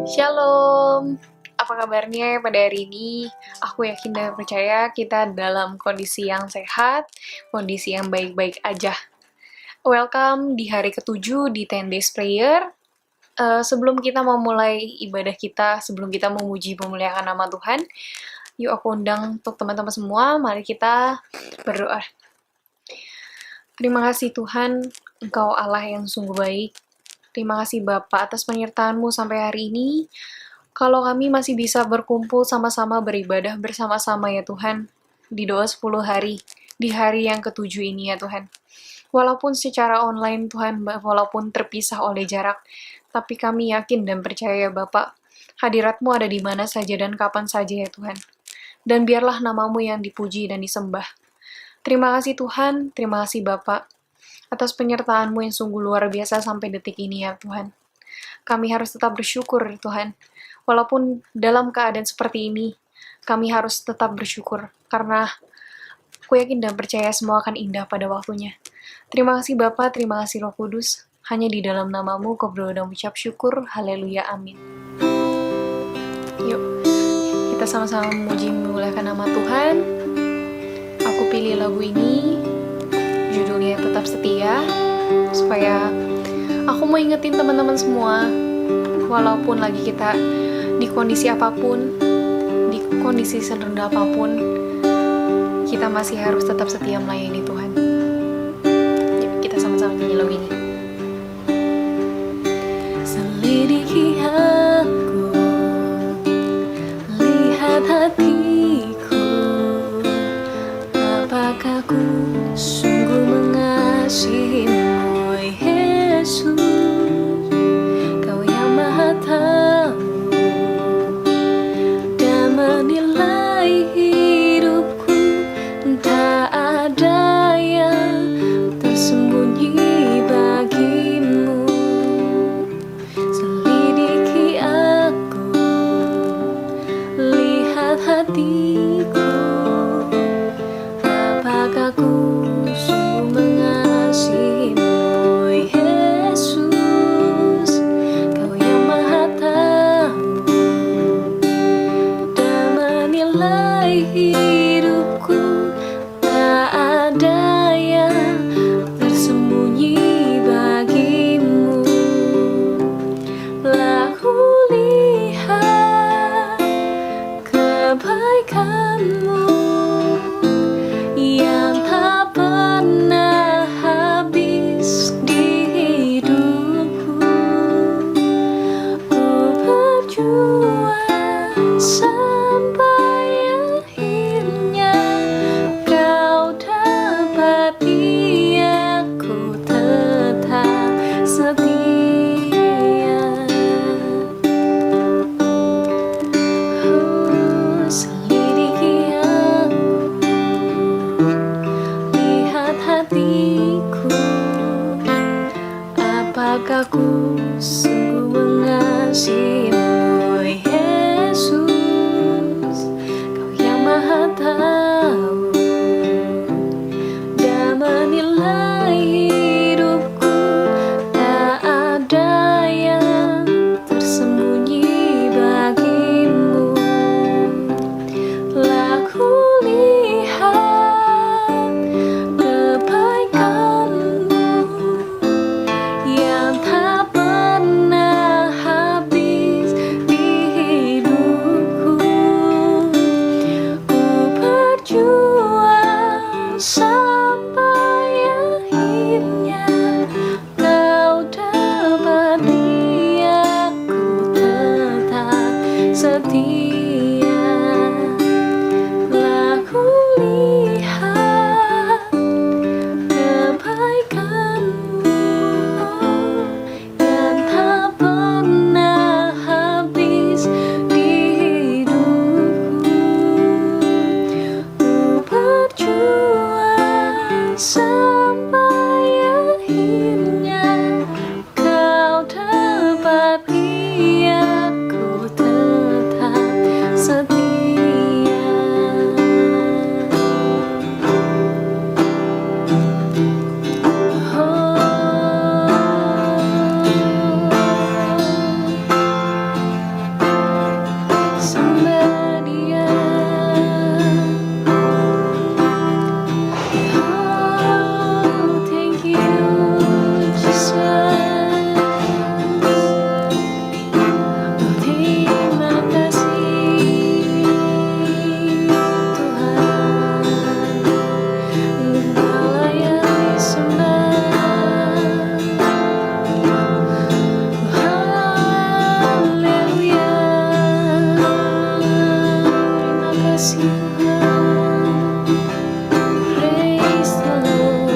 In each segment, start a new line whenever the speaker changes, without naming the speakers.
Shalom, apa kabarnya pada hari ini? Aku yakin dan percaya kita dalam kondisi yang sehat, kondisi yang baik-baik aja. Welcome di hari ke-7 di 10 Days Prayer. Sebelum kita memulai ibadah kita, sebelum kita memuji memuliakan nama Tuhan, yuk aku undang untuk teman-teman semua, mari kita berdoa. Terima kasih Tuhan, Engkau Allah yang sungguh baik. Terima kasih Bapa atas penyertaan-Mu sampai hari ini. Kalau kami masih bisa berkumpul sama-sama beribadah bersama-sama ya Tuhan, di doa 10 hari, di hari yang ke-7 ini ya Tuhan. Walaupun secara online Tuhan, walaupun terpisah oleh jarak, tapi kami yakin dan percaya Bapak, hadirat-Mu ada di mana saja dan kapan saja ya Tuhan. Dan biarlah nama-Mu yang dipuji dan disembah. Terima kasih Tuhan, terima kasih Bapak, atas penyertaan-Mu yang sungguh luar biasa sampai detik ini ya Tuhan. Kami harus tetap bersyukur Tuhan. Walaupun dalam keadaan seperti ini, kami harus tetap bersyukur, karena aku yakin dan percaya semua akan indah pada waktunya. Terima kasih Bapa, terima kasih Roh Kudus. Hanya di dalam nama-Mu kau berdoa dan ucap syukur. Haleluya, amin. Yuk, kita sama-sama memuji memuliakan nama Tuhan. Aku pilih lagu ini, judulnya Tetap Setia, supaya aku mau ingetin teman-teman semua, walaupun lagi kita di kondisi apapun, di kondisi serendah apapun, kita masih harus tetap setia melayani Tuhan. Yuk, kita sama-sama nyanyi lagu ini. Selidiki aku, lihat hatiku, apakah ku sungguh mengasihimu, Yesus, Kau yang Maha Tahu dan menilai hidupku, tak ada yang tersembunyi bagimu. Selidiki aku, lihat hatiku, apakah ku sungguh mengasihimu, Yesus, Kau yang Maha Tahu dan menilai hidupku, tak ada yang tersembunyi bagimu. Lah kulihat kebaikan-Mu yang tak pernah habis di hidupku. Ku berjuang sampai akhirnya Kau dapati aku tetap setia. Selidiki aku, lihat hatiku, apakah ku sungguh mengasihimu, Yesus, Kau yang Maha Tahu dan menilai hidupku, tak ada yang tersembunyi bagimu. Lah kulihat kebaikan-Mu yang tak pernah habis di hidupku. Ku berjuang sampai akhirnya Kau dapati aku tetap setia. Lah kulihat kebaikan-Mu yang tak pernah habis di hidupku. Ku berjuang sampai akhirnya Kau dapati aku tetap sembah Dia. Oh, thank you Jesus. Terima kasih Tuhan, Engkaulah yang disembah. Haleluya, terima kasih Tuhan. Praise the Lord.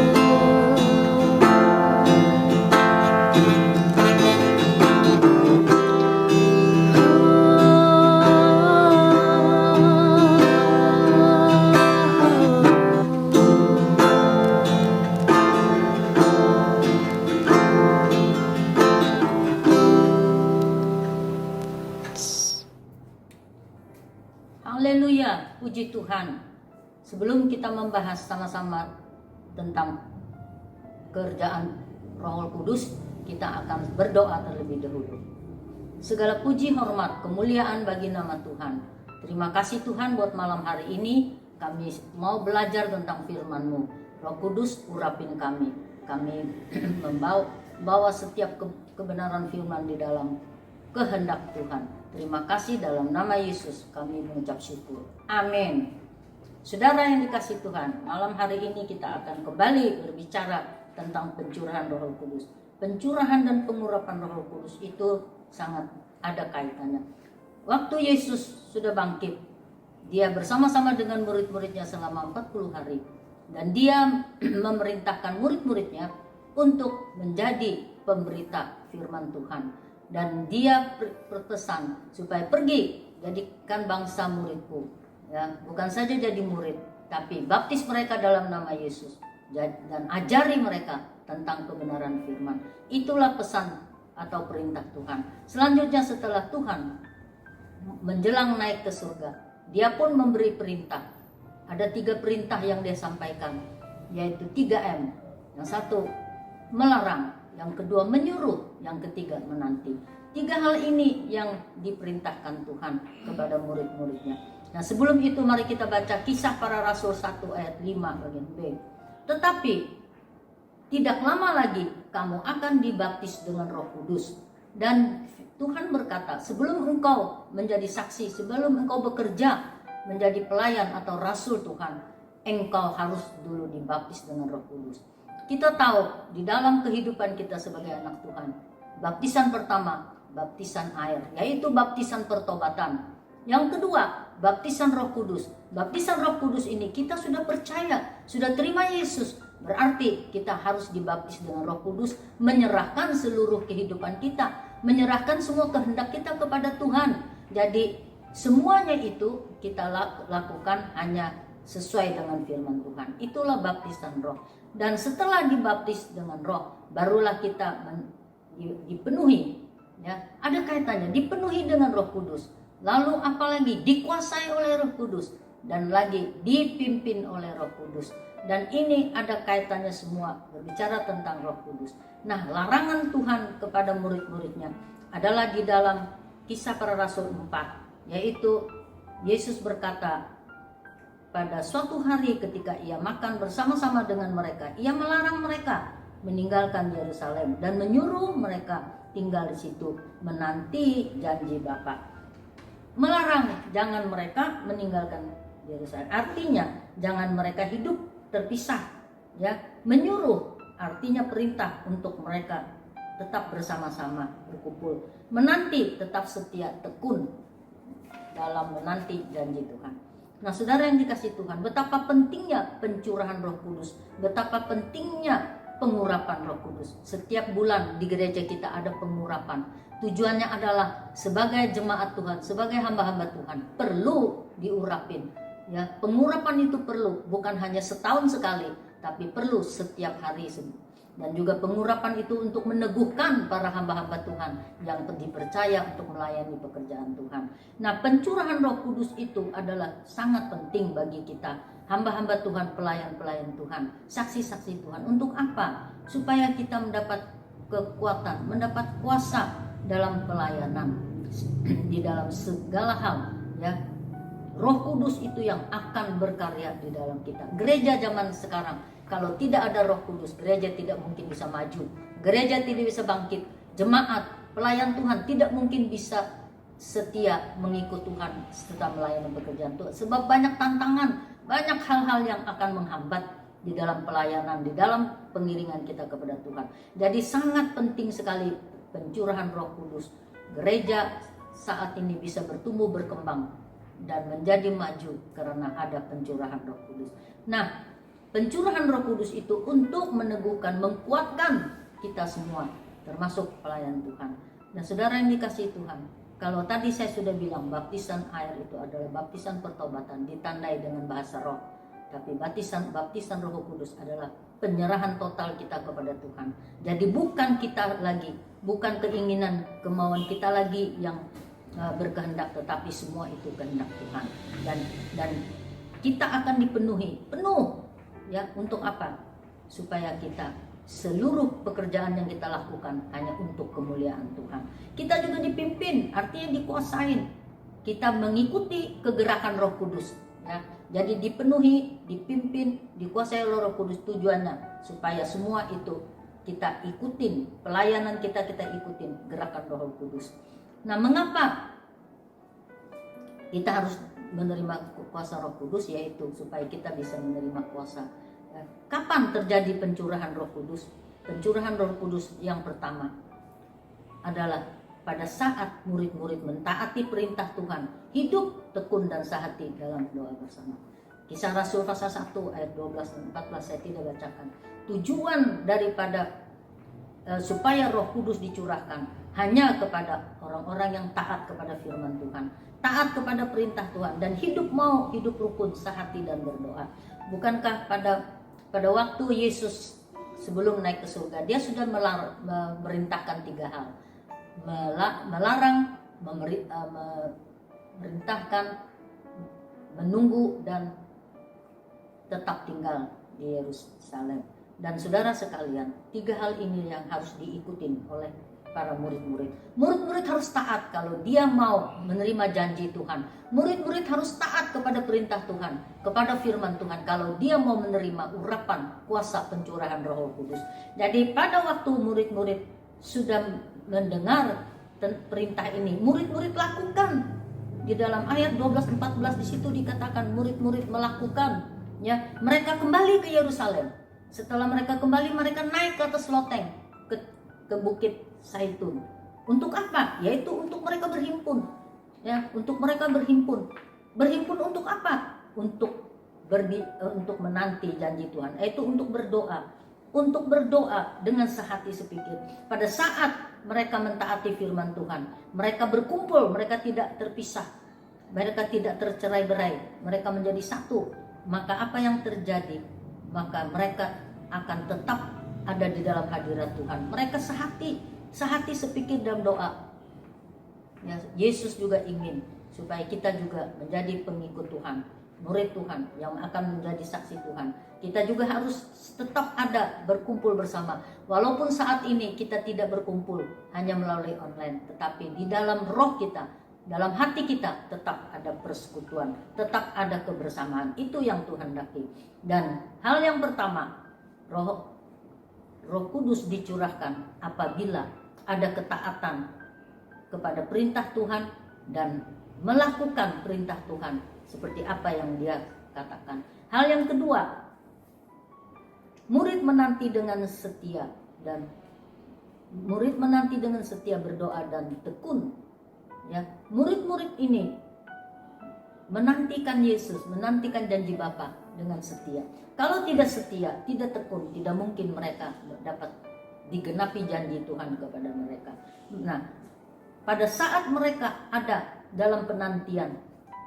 Haleluya, puji Tuhan. Sebelum kita membahas sama-sama tentang kerjaan Roh Kudus, kita akan berdoa terlebih dahulu. Segala puji, hormat, kemuliaan bagi nama Tuhan. Terima kasih Tuhan buat malam hari ini. Kami mau belajar tentang firman-Mu. Roh Kudus, urapin kami. Kami membawa setiap kebenaran firman di dalam kehendak Tuhan. Terima kasih dalam nama Yesus kami mengucap syukur. Amin. Saudara yang dikasih Tuhan, malam hari ini kita akan kembali berbicara tentang pencurahan Roh Kudus. Pencurahan dan pengurapan Roh Kudus itu sangat ada kaitannya. Waktu Yesus sudah bangkit, Dia bersama-sama dengan murid-muridnya selama 40 hari. Dan Dia memerintahkan murid-muridnya untuk menjadi pemberita firman Tuhan. Dan Dia berpesan supaya pergi jadikan bangsa muridku, ya, bukan saja jadi murid, tapi baptis mereka dalam nama Yesus dan ajari mereka tentang kebenaran firman. Itulah pesan atau perintah Tuhan. Selanjutnya setelah Tuhan menjelang naik ke surga, Dia pun memberi perintah. Ada 3 perintah yang Dia sampaikan, yaitu 3M. Yang satu melarang, yang kedua menyuruh, yang ketiga menanti. 3 hal ini yang diperintahkan Tuhan kepada murid-muridnya. Nah, sebelum itu mari kita baca Kisah Para Rasul 1 ayat 5 bagian B. Tetapi tidak lama lagi kamu akan dibaptis dengan Roh Kudus. Dan Tuhan berkata, sebelum engkau menjadi saksi, sebelum engkau bekerja menjadi pelayan atau rasul Tuhan, engkau harus dulu dibaptis dengan Roh Kudus. Kita tahu di dalam kehidupan kita sebagai anak Tuhan, baptisan pertama, baptisan air, yaitu baptisan pertobatan. Yang kedua, baptisan Roh Kudus. Baptisan Roh Kudus ini kita sudah percaya, sudah terima Yesus. Berarti kita harus dibaptis dengan Roh Kudus, menyerahkan seluruh kehidupan kita, menyerahkan semua kehendak kita kepada Tuhan. Jadi semuanya itu kita lakukan hanya sesuai dengan firman Tuhan. Itulah baptisan Roh. Dan setelah dibaptis dengan Roh, barulah kita dipenuhi, ya. Ada kaitannya, dipenuhi dengan Roh Kudus. Lalu apalagi dikuasai oleh Roh Kudus dan lagi dipimpin oleh Roh Kudus. Dan ini ada kaitannya semua berbicara tentang Roh Kudus. Nah, larangan Tuhan kepada murid-muridnya adalah di dalam Kisah Para Rasul 4, yaitu Yesus berkata, pada suatu hari ketika Ia makan bersama-sama dengan mereka, Ia melarang mereka meninggalkan Yerusalem dan menyuruh mereka tinggal di situ menanti janji Bapa. Melarang jangan mereka meninggalkan Yerusalem, artinya jangan mereka hidup terpisah, ya. Menyuruh artinya perintah untuk mereka tetap bersama-sama berkumpul, menanti, tetap setia, tekun dalam menanti janji Tuhan. Nah, saudara yang dikasih Tuhan, betapa pentingnya pencurahan Roh Kudus, betapa pentingnya pengurapan Roh Kudus. Setiap bulan di gereja kita ada pengurapan. Tujuannya adalah sebagai jemaat Tuhan, sebagai hamba-hamba Tuhan perlu diurapin. Ya, pengurapan itu perlu, bukan hanya setahun sekali, tapi perlu setiap hari. Dan juga pengurapan itu untuk meneguhkan para hamba-hamba Tuhan yang dipercaya untuk melayani pekerjaan Tuhan. Nah, pencurahan Roh Kudus itu adalah sangat penting bagi kita, hamba-hamba Tuhan, pelayan-pelayan Tuhan, saksi-saksi Tuhan. Untuk apa? Supaya kita mendapat kekuatan, mendapat kuasa dalam pelayanan di dalam segala hal, Ya, Roh Kudus itu yang akan berkarya di dalam kita. Gereja zaman sekarang, kalau tidak ada Roh Kudus, gereja tidak mungkin bisa maju. Gereja tidak bisa bangkit. Jemaat, pelayan Tuhan tidak mungkin bisa setia mengikut Tuhan serta melayani pekerjaan Tuhan. Sebab banyak tantangan, banyak hal-hal yang akan menghambat di dalam pelayanan, di dalam pengiringan kita kepada Tuhan. Jadi sangat penting sekali pencurahan Roh Kudus. Gereja saat ini bisa bertumbuh, berkembang, dan menjadi maju karena ada pencurahan Roh Kudus. Nah, pencurahan Roh Kudus itu untuk meneguhkan, mengkuatkan kita semua, termasuk pelayan Tuhan. Dan saudara yang dikasihi Tuhan, kalau tadi saya sudah bilang baptisan air itu adalah baptisan pertobatan ditandai dengan bahasa roh. Tapi baptisan Roh Kudus adalah penyerahan total kita kepada Tuhan. Jadi bukan kita lagi, bukan keinginan, kemauan kita lagi yang berkehendak, tetapi semua itu kehendak Tuhan. Dan kita akan dipenuhi penuh, ya, untuk apa? Supaya kita seluruh pekerjaan yang kita lakukan hanya untuk kemuliaan Tuhan. Kita juga dipimpin, artinya dikuasain. Kita mengikuti kegerakan Roh Kudus, ya. Jadi dipenuhi, dipimpin, dikuasai oleh Roh Kudus, tujuannya supaya semua itu kita ikutin, pelayanan kita ikutin gerakan Roh Kudus. Nah, mengapa kita harus menerima kuasa Roh Kudus? Yaitu supaya kita bisa menerima kuasa. Kapan terjadi pencurahan Roh Kudus? Pencurahan Roh Kudus yang pertama adalah pada saat murid-murid mentaati perintah Tuhan, hidup tekun dan sehati dalam doa bersama. Kisah Rasul pasal 1 ayat 12 dan 14 saya tidak bacakan. Tujuan daripada supaya Roh Kudus dicurahkan hanya kepada orang-orang yang taat kepada firman Tuhan, taat kepada perintah Tuhan, dan hidup rukun, sehati dan berdoa. Bukankah pada waktu Yesus sebelum naik ke surga, dia sudah memerintahkan 3 hal: melarang, memerintahkan, menunggu, dan tetap tinggal di Yerusalem. Dan saudara sekalian, 3 hal ini yang harus diikutin oleh para murid-murid. Murid-murid harus taat kalau dia mau menerima janji Tuhan. Murid-murid harus taat kepada perintah Tuhan, kepada firman Tuhan, kalau dia mau menerima urapan kuasa pencurahan Roh Kudus. Jadi pada waktu murid-murid sudah mendengar perintah ini, murid-murid lakukan. Di dalam ayat 12-14 di situ dikatakan murid-murid melakukan, ya. Mereka kembali ke Yerusalem. Setelah mereka kembali, mereka naik ke atas loteng ke Bukit Zaitun. Untuk apa? Yaitu untuk mereka berhimpun, ya, untuk mereka berhimpun. Berhimpun untuk apa? Untuk menanti janji Tuhan, yaitu untuk berdoa. Untuk berdoa dengan sehati sepikir. Pada saat mereka mentaati firman Tuhan, mereka berkumpul, mereka tidak terpisah, mereka tidak tercerai-berai, mereka menjadi satu. Maka apa yang terjadi? Maka mereka akan tetap ada di dalam hadirat Tuhan. Mereka sehati sepikir dalam doa. Ya, Yesus juga ingin supaya kita juga menjadi pengikut Tuhan, murid Tuhan yang akan menjadi saksi Tuhan. Kita juga harus tetap ada berkumpul bersama. Walaupun saat ini kita tidak berkumpul hanya melalui online, tetapi di dalam roh kita, dalam hati kita tetap ada persekutuan, tetap ada kebersamaan. Itu yang Tuhan hendaki. Dan hal yang pertama, Roh Kudus dicurahkan apabila ada ketaatan kepada perintah Tuhan dan melakukan perintah Tuhan seperti apa yang dia katakan. Hal yang kedua, murid menanti dengan setia berdoa dan tekun. Ya, murid-murid ini menantikan Yesus, menantikan janji Bapa dengan setia. Kalau tidak setia, tidak tekun, tidak mungkin mereka dapat digenapi janji Tuhan kepada mereka. Nah, pada saat mereka ada dalam penantian,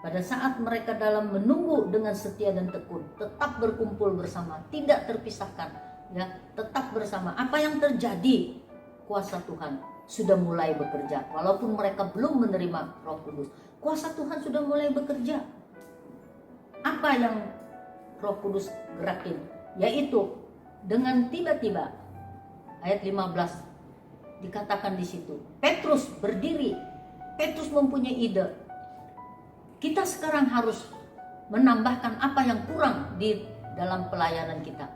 pada saat mereka dalam menunggu dengan setia dan tekun, tetap berkumpul bersama, tidak terpisahkan, ya, tetap bersama. Apa yang terjadi? Kuasa Tuhan sudah mulai bekerja, walaupun mereka belum menerima Roh Kudus. Kuasa Tuhan sudah mulai bekerja. Apa yang Roh Kudus gerakin? Yaitu dengan tiba-tiba, ayat 15 dikatakan di situ, Petrus berdiri. Petrus mempunyai ide. Kita sekarang harus menambahkan apa yang kurang di dalam pelayanan kita.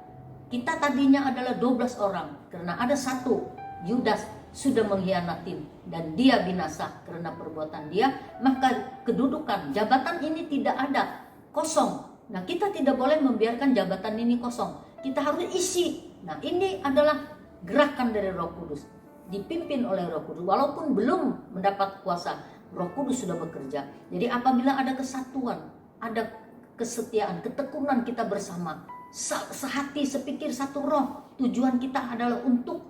Kita tadinya adalah 12 orang, karena ada satu, Yudas, sudah mengkhianati dan dia binasa karena perbuatan dia, maka kedudukan jabatan ini tidak ada, kosong. Nah, kita tidak boleh membiarkan jabatan ini kosong. Kita harus isi. Nah, ini adalah gerakan dari Roh Kudus, dipimpin oleh Roh Kudus. Walaupun belum mendapat kuasa, Roh Kudus sudah bekerja. Jadi apabila ada kesatuan, ada kesetiaan, ketekunan kita bersama, sehati, sepikir, satu roh, tujuan kita adalah untuk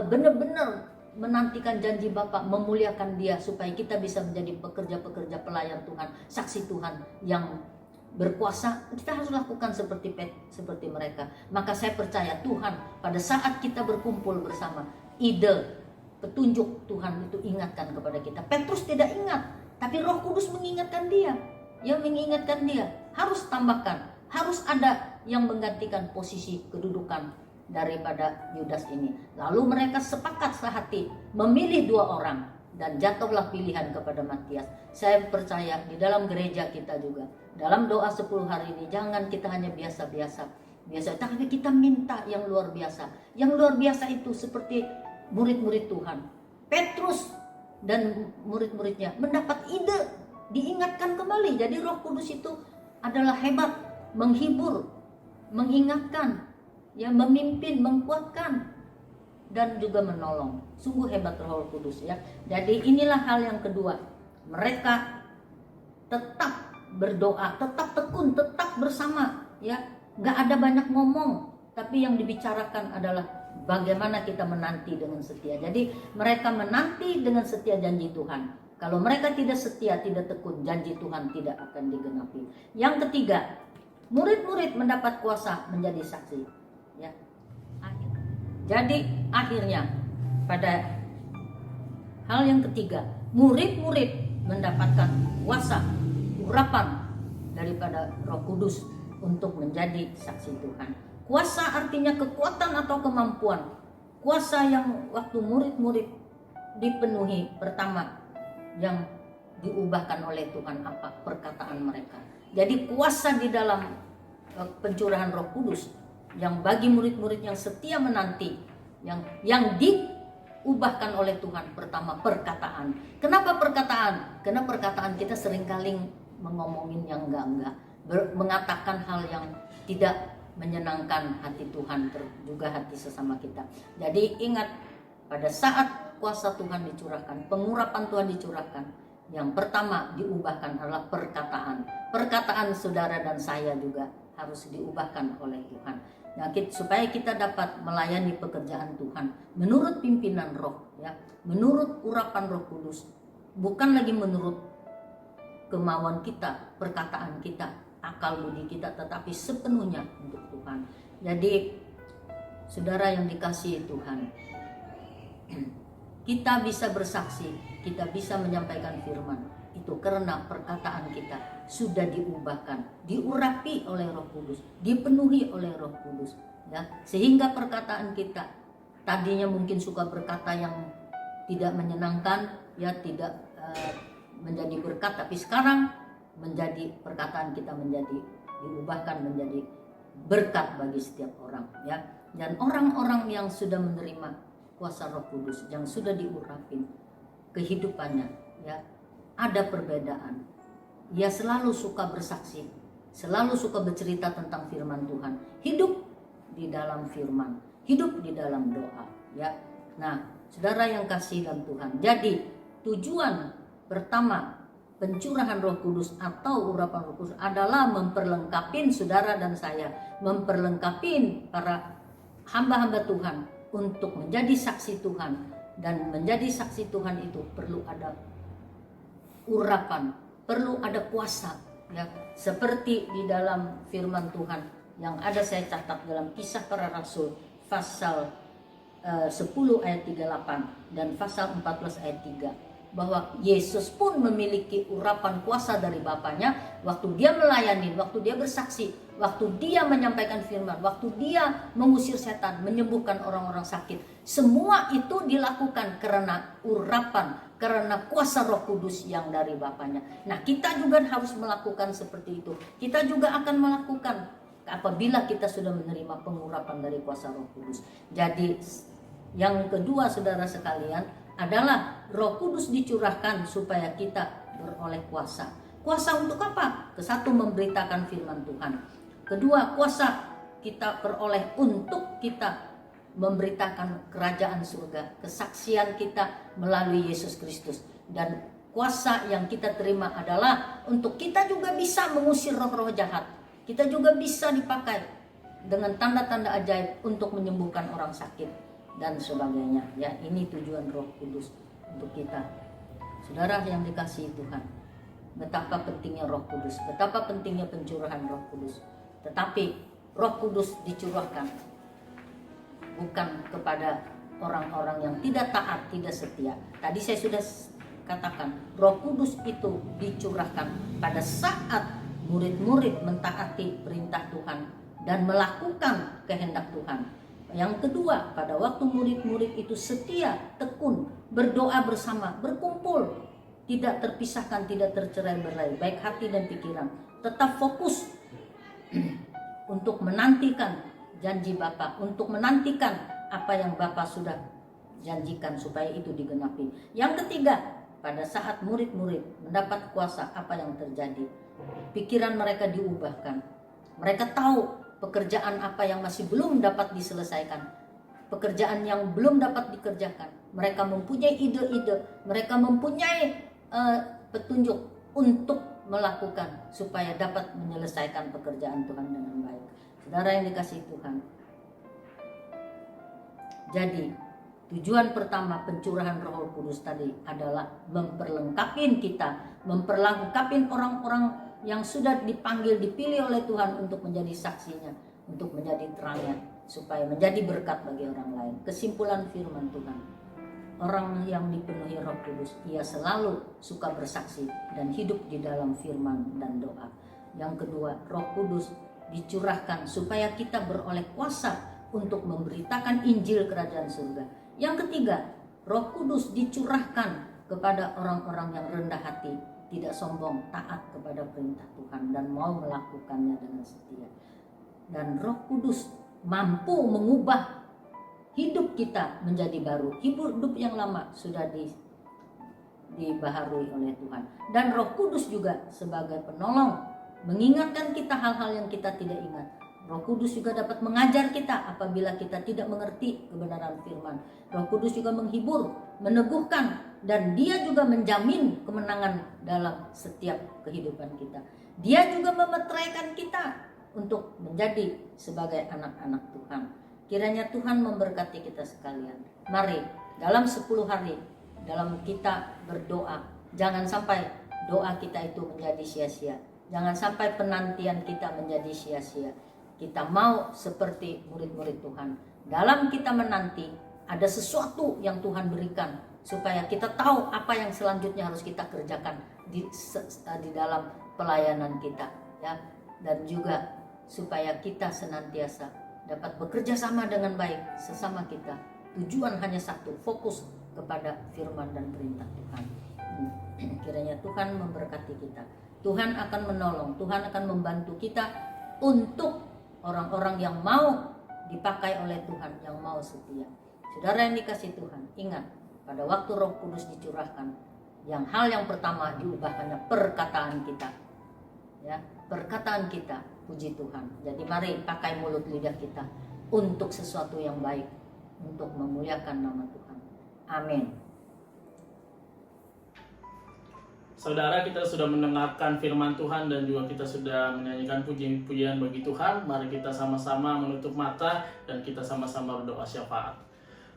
benar-benar menantikan janji Bapa, memuliakan Dia supaya kita bisa menjadi pekerja-pekerja pelayan Tuhan, saksi Tuhan yang berkuasa. Kita harus lakukan seperti mereka. Maka saya percaya Tuhan pada saat kita berkumpul bersama, ide, petunjuk Tuhan itu ingatkan kepada kita. Petrus tidak ingat, tapi Roh Kudus mengingatkan dia. Yang mengingatkan dia, harus tambahkan, harus ada yang menggantikan posisi kedudukan daripada Yudas ini. Lalu mereka sepakat sehati memilih 2 orang dan jatuhlah pilihan kepada Matias. Saya percaya di dalam gereja kita juga, dalam doa 10 hari ini, jangan kita hanya biasa-biasa, tapi kita minta yang luar biasa. Yang luar biasa itu seperti murid-murid Tuhan. Petrus dan murid-muridnya mendapat ide, diingatkan kembali. Jadi Roh Kudus itu adalah hebat, menghibur, mengingatkan, yang memimpin, menguatkan, dan juga menolong. Sungguh hebat Roh Kudus ya. Jadi inilah hal yang kedua. Mereka tetap berdoa, tetap tekun, tetap bersama ya. Gak ada banyak ngomong, tapi yang dibicarakan adalah bagaimana kita menanti dengan setia. Jadi mereka menanti dengan setia janji Tuhan. Kalau mereka tidak setia, tidak tekun, janji Tuhan tidak akan digenapi. Yang ketiga, murid-murid mendapat kuasa menjadi saksi. Ya. Jadi akhirnya pada hal yang ketiga, murid-murid mendapatkan kuasa, urapan daripada Roh Kudus untuk menjadi saksi Tuhan. Kuasa artinya kekuatan atau kemampuan. Kuasa yang waktu murid-murid dipenuhi, pertama yang diubahkan oleh Tuhan apa? Perkataan mereka. Jadi kuasa di dalam pencurahan Roh Kudus yang bagi murid-murid yang setia menanti, yang diubahkan oleh Tuhan, pertama perkataan. Kenapa perkataan? Karena perkataan kita seringkali mengomongin yang enggak, mengatakan hal yang tidak menyenangkan hati Tuhan, juga hati sesama kita. Jadi ingat, pada saat kuasa Tuhan dicurahkan, pengurapan Tuhan dicurahkan, yang pertama diubahkan adalah perkataan. Perkataan saudara dan saya juga harus diubahkan oleh Tuhan. Nah, supaya kita dapat melayani pekerjaan Tuhan menurut pimpinan Roh, ya, menurut urapan Roh Kudus, bukan lagi menurut kemauan kita, perkataan kita, akal budi kita, tetapi sepenuhnya untuk Tuhan. Jadi, saudara yang dikasihi Tuhan, kita bisa bersaksi, kita bisa menyampaikan firman itu karena perkataan kita sudah diubahkan, diurapi oleh Roh Kudus, dipenuhi oleh Roh Kudus, ya, sehingga perkataan kita tadinya mungkin suka berkata yang tidak menyenangkan, ya, tidak menjadi berkat, tapi sekarang menjadi perkataan kita menjadi diubahkan menjadi berkat bagi setiap orang, ya. Dan orang-orang yang sudah menerima kuasa Roh Kudus, yang sudah diurapi kehidupannya, ya, ada perbedaan. Dia selalu suka bersaksi, selalu suka bercerita tentang firman Tuhan, hidup di dalam firman, hidup di dalam doa, ya. Nah, saudara yang kasih dalam Tuhan, jadi tujuan pertama pencurahan Roh Kudus atau urapan Roh Kudus adalah memperlengkapi saudara dan saya, memperlengkapi para hamba-hamba Tuhan untuk menjadi saksi Tuhan. Dan menjadi saksi Tuhan itu perlu ada urapan, perlu ada kuasa, ya, seperti di dalam firman Tuhan yang ada saya catat dalam Kisah Para Rasul pasal 10 ayat 38 dan pasal 14 ayat 3. bahwa Yesus pun memiliki urapan kuasa dari Bapaknya waktu dia melayani, waktu dia bersaksi, waktu dia menyampaikan firman, waktu dia mengusir setan, menyembuhkan orang-orang sakit. Semua itu dilakukan karena urapan, karena kuasa Roh Kudus yang dari Bapaknya. Nah, kita juga harus melakukan seperti itu. Kita juga akan melakukan apabila kita sudah menerima pengurapan dari kuasa Roh Kudus. Jadi yang kedua, saudara sekalian, adalah Roh Kudus dicurahkan supaya kita beroleh kuasa. Kuasa untuk apa? Kesatu, memberitakan firman Tuhan. Kedua, kuasa kita peroleh untuk kita memberitakan kerajaan surga, kesaksian kita melalui Yesus Kristus. Dan kuasa yang kita terima adalah untuk kita juga bisa mengusir roh-roh jahat. Kita juga bisa dipakai dengan tanda-tanda ajaib untuk menyembuhkan orang sakit dan sebagainya. Ya, ini tujuan Roh Kudus untuk kita. Saudara yang dikasihi Tuhan, betapa pentingnya Roh Kudus, betapa pentingnya pencurahan Roh Kudus. Tetapi Roh Kudus dicurahkan bukan kepada orang-orang yang tidak taat, tidak setia. Tadi saya sudah katakan, Roh Kudus itu dicurahkan pada saat murid-murid mentaati perintah Tuhan dan melakukan kehendak Tuhan. Yang kedua, pada waktu murid-murid itu setia, tekun, berdoa bersama, berkumpul, tidak terpisahkan, tidak tercerai-berai, baik hati dan pikiran, tetap fokus untuk menantikan janji Bapa, untuk menantikan apa yang Bapa sudah janjikan supaya itu digenapi. Yang ketiga, pada saat murid-murid mendapat kuasa, apa yang terjadi? Pikiran mereka diubahkan. Mereka tahu pekerjaan apa yang masih belum dapat diselesaikan, pekerjaan yang belum dapat dikerjakan. Mereka mempunyai ide-ide, mereka mempunyai petunjuk untuk melakukan supaya dapat menyelesaikan pekerjaan Tuhan dengan baik. Saudara yang dikasihi Tuhan, jadi tujuan pertama pencurahan Roh Kudus tadi adalah memperlengkapi kita, memperlengkapi orang-orang yang sudah dipanggil, dipilih oleh Tuhan untuk menjadi saksinya, untuk menjadi terangnya, supaya menjadi berkat bagi orang lain. Kesimpulan firman Tuhan, orang yang dipenuhi Roh Kudus, ia selalu suka bersaksi dan hidup di dalam firman dan doa. Yang kedua, Roh Kudus dicurahkan supaya kita beroleh kuasa untuk memberitakan Injil Kerajaan Surga. Yang ketiga, Roh Kudus dicurahkan kepada orang-orang yang rendah hati, tidak sombong, taat kepada perintah Tuhan dan mau melakukannya dengan setia. Dan Roh Kudus mampu mengubah hidup kita menjadi baru. Hidup yang lama sudah dibaharui oleh Tuhan. Dan Roh Kudus juga sebagai penolong, mengingatkan kita hal-hal yang kita tidak ingat. Roh Kudus juga dapat mengajar kita apabila kita tidak mengerti kebenaran firman. Roh Kudus juga menghibur, meneguhkan, dan dia juga menjamin kemenangan dalam setiap kehidupan kita. Dia juga memeteraikan kita untuk menjadi sebagai anak-anak Tuhan. Kiranya Tuhan memberkati kita sekalian. Mari dalam 10 hari, dalam kita berdoa, jangan sampai doa kita itu menjadi sia-sia. Jangan sampai penantian kita menjadi sia-sia. Kita mau seperti murid-murid Tuhan. Dalam kita menanti, ada sesuatu yang Tuhan berikan supaya kita tahu apa yang selanjutnya harus kita kerjakan di dalam pelayanan kita, ya. Dan juga supaya kita senantiasa dapat bekerja sama dengan baik sesama kita. Tujuan hanya satu, fokus kepada firman dan perintah Tuhan. Kiranya Tuhan memberkati kita. Tuhan akan menolong, Tuhan akan membantu kita untuk orang-orang yang mau dipakai oleh Tuhan, yang mau setia. Saudara yang dikasihi Tuhan, ingat, pada waktu Roh Kudus dicurahkan, hal yang pertama diubahkannya perkataan kita. Ya, perkataan kita, puji Tuhan. Jadi mari pakai mulut lidah kita untuk sesuatu yang baik, untuk memuliakan nama Tuhan. Amin.
Saudara, kita sudah mendengarkan firman Tuhan dan juga kita sudah menyanyikan puji-pujian bagi Tuhan. Mari kita sama-sama menutup mata dan kita sama-sama berdoa syafaat.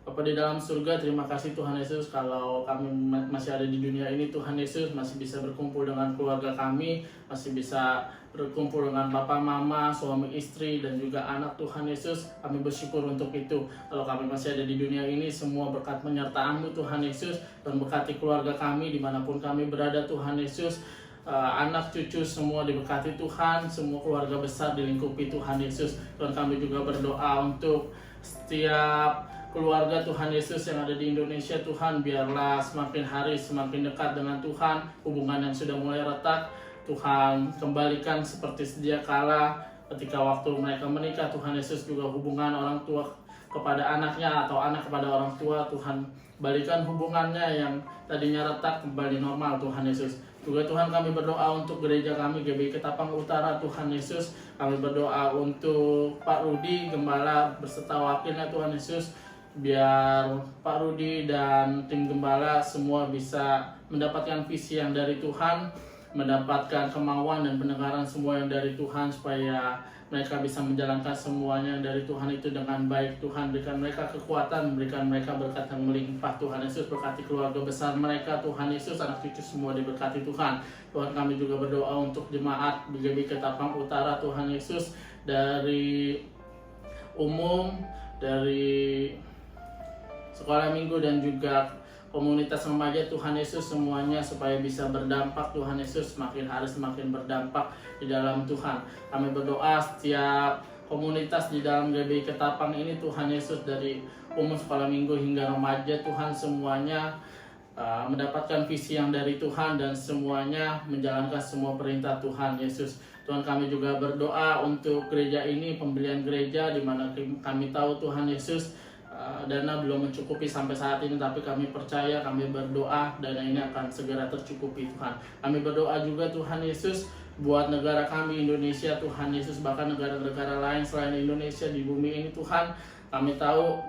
Bapa di dalam surga, terima kasih Tuhan Yesus kalau kami masih ada di dunia ini. Tuhan Yesus masih bisa berkumpul dengan keluarga kami, masih bisa berkumpul dengan Bapak, Mama, suami, istri, dan juga anak. Tuhan Yesus, kami bersyukur untuk itu. Kalau kami masih ada di dunia ini, semua berkat penyertaan-Mu Tuhan Yesus, dan berkati keluarga kami dimanapun kami berada Tuhan Yesus. Anak cucu semua diberkati Tuhan, semua keluarga besar dilingkupi Tuhan Yesus. Dan kami juga berdoa untuk setiap keluarga Tuhan Yesus yang ada di Indonesia. Tuhan, biarlah semakin hari semakin dekat dengan Tuhan. Hubungan yang sudah mulai retak, Tuhan kembalikan seperti sedia kala ketika waktu mereka menikah. Tuhan Yesus, juga hubungan orang tua kepada anaknya atau anak kepada orang tua, Tuhan balikan hubungannya yang tadinya retak kembali normal Tuhan Yesus. Juga Tuhan, kami berdoa untuk gereja kami GBI Ketapang Utara Tuhan Yesus. Kami berdoa untuk Pak Rudi, Gembala beserta wakilnya Tuhan Yesus. Biar Pak Rudi dan tim Gembala semua bisa mendapatkan visi yang dari Tuhan, mendapatkan kemauan dan pendengaran semua yang dari Tuhan, supaya mereka bisa menjalankan semuanya yang dari Tuhan itu dengan baik. Tuhan, berikan mereka kekuatan, berikan mereka berkat yang melimpah Tuhan Yesus. Berkati keluarga besar mereka Tuhan Yesus, anak cucu semua diberkati Tuhan. Tuhan, kami juga berdoa untuk jemaat GBI Ketapang Utara Tuhan Yesus, dari umum, dari sekolah minggu, dan juga komunitas remaja Tuhan Yesus, semuanya supaya bisa berdampak Tuhan Yesus, semakin hari semakin berdampak di dalam Tuhan. Kami berdoa setiap komunitas di dalam GBI Ketapang ini Tuhan Yesus, dari umum, sekolah minggu hingga remaja Tuhan, semuanya mendapatkan visi yang dari Tuhan dan semuanya menjalankan semua perintah Tuhan Yesus. Tuhan, kami juga berdoa untuk gereja ini, pembelian gereja, di mana kami tahu Tuhan Yesus dana belum mencukupi sampai saat ini, tapi kami percaya, kami berdoa dana ini akan segera tercukupi Tuhan. Kami berdoa juga Tuhan Yesus buat negara kami Indonesia Tuhan Yesus, bahkan negara-negara lain selain Indonesia di bumi ini Tuhan. Kami tahu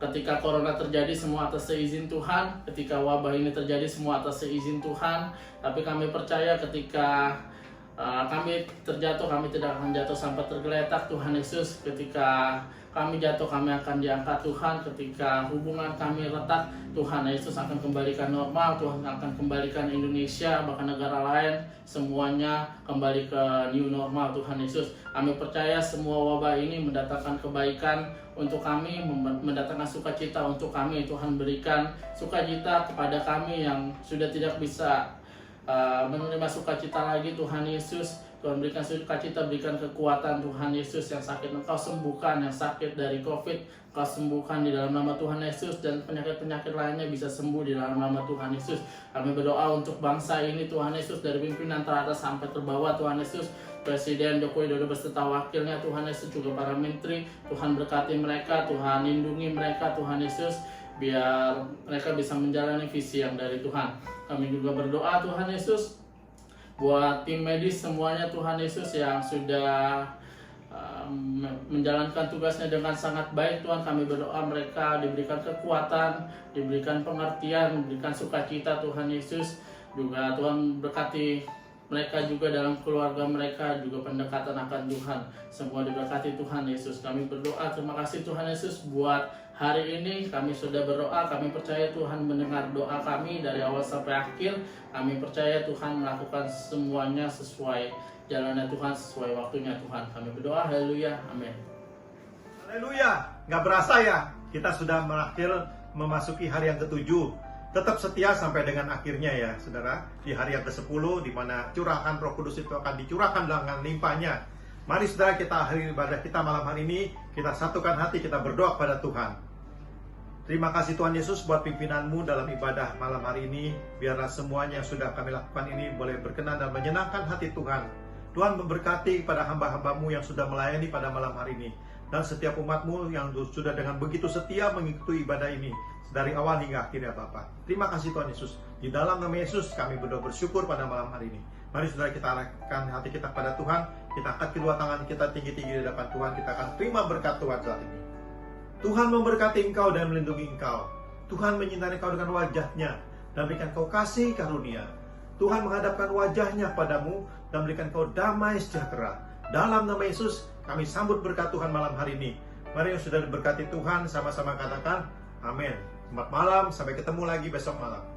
ketika corona terjadi semua atas seizin Tuhan, ketika wabah ini terjadi semua atas seizin Tuhan, tapi kami percaya ketika kami terjatuh, kami tidak akan jatuh sampai tergeletak Tuhan Yesus. Ketika kami jatuh, kami akan diangkat Tuhan. Ketika hubungan kami retak, Tuhan Yesus akan kembalikan normal. Tuhan akan kembalikan Indonesia, bahkan negara lain, semuanya kembali ke new normal Tuhan Yesus. Kami percaya semua wabah ini mendatangkan kebaikan untuk kami, mendatangkan sukacita untuk kami. Tuhan, berikan sukacita kepada kami yang sudah tidak bisa menerima sukacita lagi Tuhan Yesus. Tuhan, berikan sukacita, berikan kekuatan Tuhan Yesus. Yang sakit Engkau sembuhkan, yang sakit dari COVID Engkau sembuhkan di dalam nama Tuhan Yesus, dan penyakit-penyakit lainnya bisa sembuh di dalam nama Tuhan Yesus. Kami berdoa untuk bangsa ini Tuhan Yesus, dari pimpinan teratas sampai terbawah Tuhan Yesus. Presiden Joko Widodo beserta wakilnya Tuhan Yesus, juga para menteri, Tuhan berkati mereka, Tuhan lindungi mereka Tuhan Yesus, biar mereka bisa menjalani visi yang dari Tuhan. Kami juga berdoa Tuhan Yesus buat tim medis semuanya Tuhan Yesus, yang sudah menjalankan tugasnya dengan sangat baik Tuhan. Kami berdoa mereka diberikan kekuatan, diberikan pengertian, diberikan sukacita Tuhan Yesus. Juga Tuhan berkati mereka juga dalam keluarga mereka, juga pendekatan akan Tuhan. Semua diberkati Tuhan Yesus. Kami berdoa, terima kasih Tuhan Yesus buat hari ini. Kami sudah berdoa, kami percaya Tuhan mendengar doa kami dari awal sampai akhir. Kami percaya Tuhan melakukan semuanya sesuai jalannya Tuhan, sesuai waktunya Tuhan. Kami berdoa, haleluya, amin.
Haleluya, nggak berasa ya, kita sudah memasuki hari yang ke-7. Tetap setia sampai dengan akhirnya ya saudara. Di hari yang ke-10, di mana curahan Roh Kudus itu akan dicurahkan dengan limpahnya. Mari saudara, kita akhiri ibadah kita malam hari ini. Kita satukan hati, kita berdoa kepada Tuhan. Terima kasih Tuhan Yesus buat pimpinanmu dalam ibadah malam hari ini. Biarlah semuanya yang sudah kami lakukan ini boleh berkenan dan menyenangkan hati Tuhan. Tuhan memberkati kepada hamba-hambamu yang sudah melayani pada malam hari ini. Dan setiap umatmu yang sudah dengan begitu setia mengikuti ibadah ini. Dari awal hingga akhirnya Bapa. Terima kasih Tuhan Yesus. Di dalam nama Yesus kami berdoa bersyukur pada malam hari ini. Mari saudara, kita arahkan hati kita pada Tuhan. Kita angkat kedua tangan kita tinggi-tinggi di hadapan Tuhan. Kita akan terima berkat Tuhan saat ini. Tuhan memberkati engkau dan melindungi engkau. Tuhan menyinari engkau dengan wajahnya dan berikan engkau kasih karunia. Tuhan menghadapkan wajahnya padamu dan berikan engkau damai sejahtera. Dalam nama Yesus kami sambut berkat Tuhan malam hari ini. Mari yang sudah diberkati Tuhan sama-sama katakan amin. Selamat malam, sampai ketemu lagi besok malam.